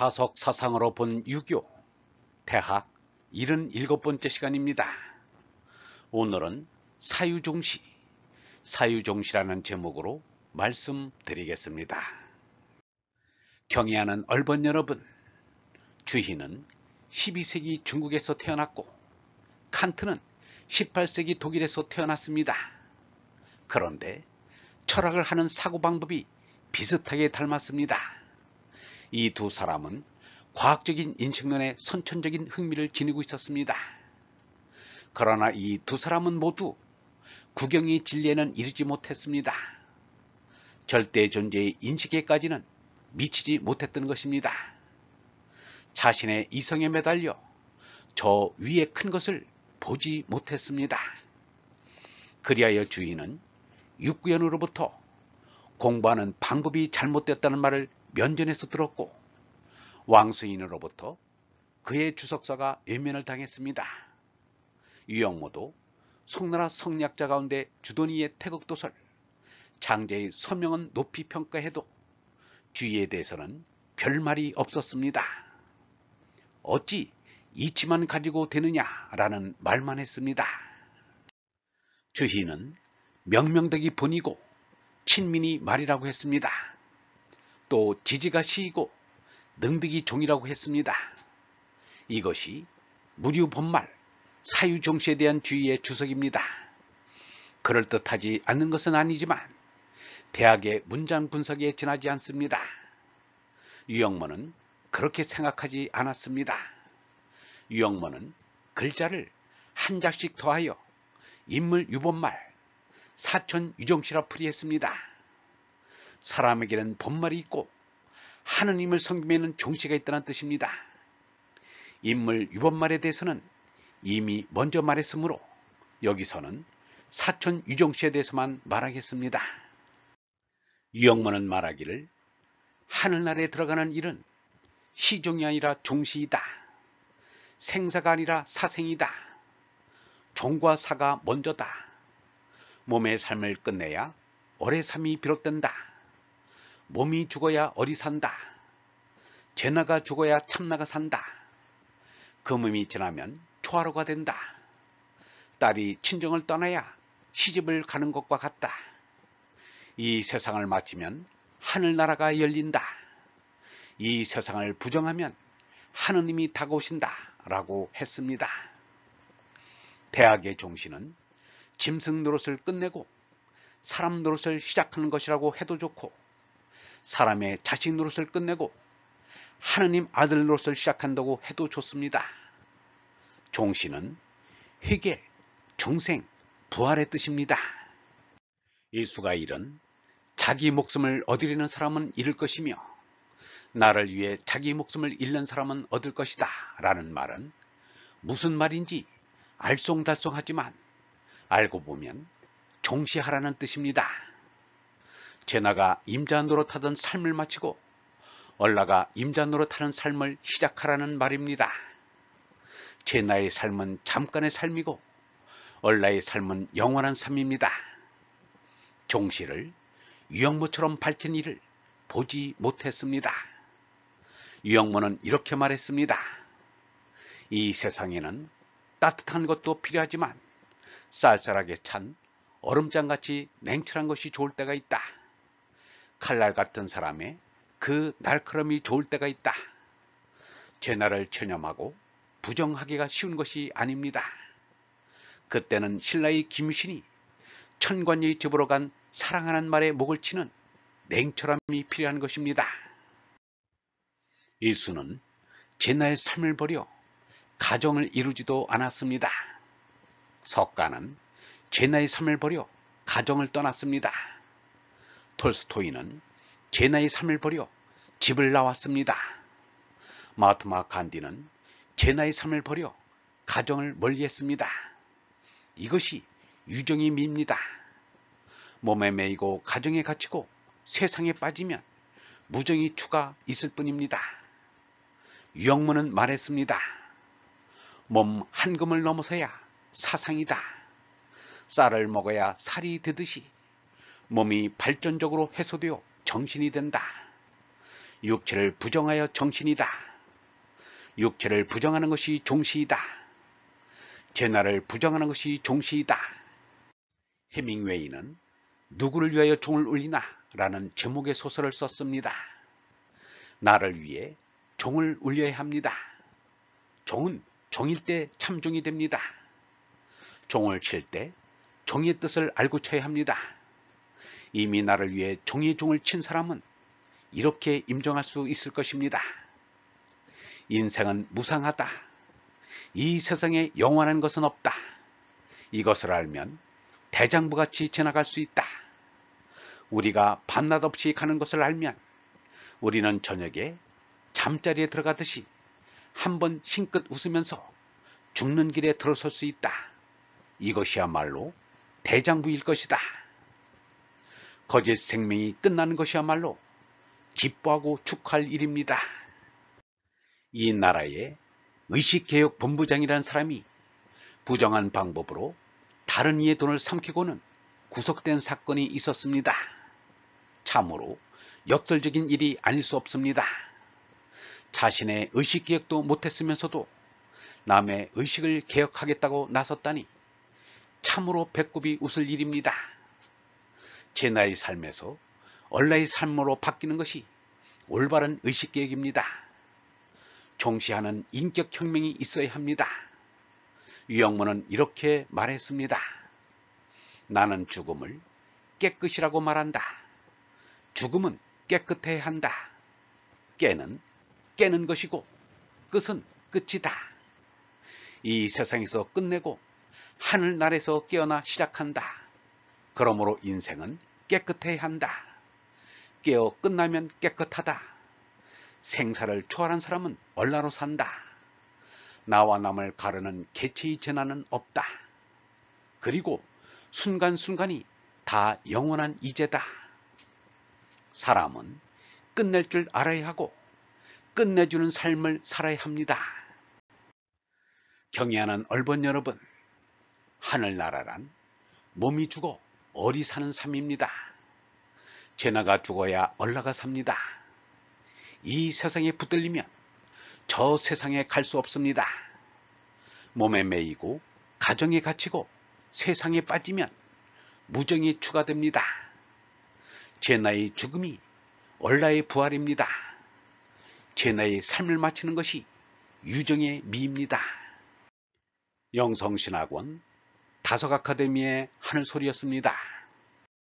다속 사상으로 본 유교 대학 77번째 시간입니다. 오늘은 사유종시, 사유종시라는 제목으로 말씀드리겠습니다. 경애하는 얼번 여러분, 주희는 12세기 중국에서 태어났고 칸트는 18세기 독일에서 태어났습니다. 그런데 철학을 하는 사고방법이 비슷하게 닮았습니다. 이 두 사람은 과학적인 인식론에 선천적인 흥미를 지니고 있었습니다. 그러나 이 두 사람은 모두 구경의 진리에는 이르지 못했습니다. 절대 존재의 인식에까지는 미치지 못했던 것입니다. 자신의 이성에 매달려 저 위에 큰 것을 보지 못했습니다. 그리하여 주인은 육구연으로부터 공부하는 방법이 잘못되었다는 말을 면전에서 들었고 왕수인으로부터 그의 주석사가 외면을 당했습니다. 유영모도 송나라 성리학자 가운데 주돈이의 태극도설, 장제의 서명은 높이 평가해도 주의에 대해서는 별말이 없었습니다. 어찌 이치만 가지고 되느냐라는 말만 했습니다. 주희는 명명덕이 본이고 친민이 말이라고 했습니다. 또 지지가 시이고 능득이 종이라고 했습니다. 이것이 무류본말 사유종시에 대한 주의의 주석입니다. 그럴듯하지 않는 것은 아니지만 대학의 문장 분석에 지나지 않습니다. 유영모는 그렇게 생각하지 않았습니다. 유영모는 글자를 한 자씩 더하여 인물 유본말 사천유종시라 풀이했습니다. 사람에게는 본말이 있고 하느님을 섬김에는 종시가 있다는 뜻입니다. 인물 유본말에 대해서는 이미 먼저 말했으므로 여기서는 사천유종시에 대해서만 말하겠습니다. 유영모는 말하기를 하늘나라에 들어가는 일은 시종이 아니라 종시이다. 생사가 아니라 사생이다. 종과 사가 먼저다. 몸의 삶을 끝내야 어의 삶이 비롯된다. 몸이 죽어야 어리 산다. 제나가 죽어야 참나가 산다. 그 몸이 지나면 초하루가 된다. 딸이 친정을 떠나야 시집을 가는 것과 같다. 이 세상을 마치면 하늘나라가 열린다. 이 세상을 부정하면 하느님이 다가오신다 라고 했습니다. 대학의 종시는 짐승 노릇을 끝내고 사람 노릇을 시작하는 것이라고 해도 좋고 사람의 자식 노릇을 끝내고 하느님 아들 노릇을 시작한다고 해도 좋습니다. 종시는 회개, 중생, 부활의 뜻입니다. 예수가 이른 자기 목숨을 얻으려는 사람은 잃을 것이며 나를 위해 자기 목숨을 잃는 사람은 얻을 것이다 라는 말은 무슨 말인지 알쏭달쏭하지만 알고 보면 종시하라는 뜻입니다. 제나가 임자 노릇하던 삶을 마치고 얼라가 임자 노릇하는 삶을 시작하라는 말입니다. 제나의 삶은 잠깐의 삶이고 얼라의 삶은 영원한 삶입니다. 종시를 유영모처럼 밝힌 이를 보지 못했습니다. 유영모는 이렇게 말했습니다. 이 세상에는 따뜻한 것도 필요하지만 쌀쌀하게 찬 얼음장같이 냉철한 것이 좋을 때가 있다. 칼날 같은 사람의 그 날카로움이 좋을 때가 있다. 제나를 체념하고 부정하기가 쉬운 것이 아닙니다. 그때는 신라의 김유신이 천관녀의 집으로 간 사랑하는 말에 목을 치는 냉철함이 필요한 것입니다. 예수는 제나의 삶을 버려 가정을 이루지도 않았습니다. 석가는 제나의 삶을 버려 가정을 떠났습니다. 톨스토이는 제나의 삶을 버려 집을 나왔습니다. 마하트마 간디는 제나의 삶을 버려 가정을 멀리했습니다. 이것이 유정의 미입니다. 몸에 매이고 가정에 갇히고 세상에 빠지면 무정의 추가 있을 뿐입니다. 유영모는 말했습니다. 몸 한 금을 넘어서야 사상이다. 쌀을 먹어야 살이 되듯이 몸이 발전적으로 해소되어 정신이 된다. 육체를 부정하여 정신이다. 육체를 부정하는 것이 종시이다. 제 나를 부정하는 것이 종시이다. 해밍웨이는 누구를 위하여 종을 울리나? 라는 제목의 소설을 썼습니다. 나를 위해 종을 울려야 합니다. 종은 종일 때 참종이 됩니다. 종을 칠 때 종의 뜻을 알고 쳐야 합니다. 이미 나를 위해 종의 종을 친 사람은 이렇게 임정할 수 있을 것입니다. 인생은 무상하다. 이 세상에 영원한 것은 없다. 이것을 알면 대장부같이 지나갈 수 있다. 우리가 밤낮 없이 가는 것을 알면 우리는 저녁에 잠자리에 들어가듯이 한번 싱긋 웃으면서 죽는 길에 들어설 수 있다. 이것이야말로 대장부일 것이다. 거짓 생명이 끝나는 것이야말로 기뻐하고 축하할 일입니다. 이 나라의 의식개혁 본부장이라는 사람이 부정한 방법으로 다른 이의 돈을 삼키고는 구속된 사건이 있었습니다. 참으로 역설적인 일이 아닐 수 없습니다. 자신의 의식개혁도 못했으면서도 남의 의식을 개혁하겠다고 나섰다니 참으로 배꼽이 웃을 일입니다. 제 나의 삶에서 얼라의 삶으로 바뀌는 것이 올바른 의식개혁입니다. 종시하는 인격혁명이 있어야 합니다. 유영문은 이렇게 말했습니다. 나는 죽음을 깨끗이라고 말한다. 죽음은 깨끗해야 한다. 깨는 깨는 것이고 끝은 끝이다. 이 세상에서 끝내고 하늘나라에서 깨어나 시작한다. 그러므로 인생은 깨끗해야 한다. 깨어 끝나면 깨끗하다. 생사를 초월한 사람은 얼라로 산다. 나와 남을 가르는 개체의 재난은 없다. 그리고 순간순간이 다 영원한 이제다. 사람은 끝낼 줄 알아야 하고 끝내주는 삶을 살아야 합니다. 경애하는 얼번 여러분, 하늘나라란 몸이 죽어 얼이 사는 삶입니다. 제 나가 죽어야 얼라가 삽니다. 이 세상에 붙들리면 저 세상에 갈 수 없습니다. 몸에 매이고 가정에 갇히고 세상에 빠지면 무정이 추가됩니다. 제 나의 죽음이 얼라의 부활입니다. 제 나의 삶을 마치는 것이 유정의 미입니다. 영성신학원 다석아카데미의 하늘소리였습니다.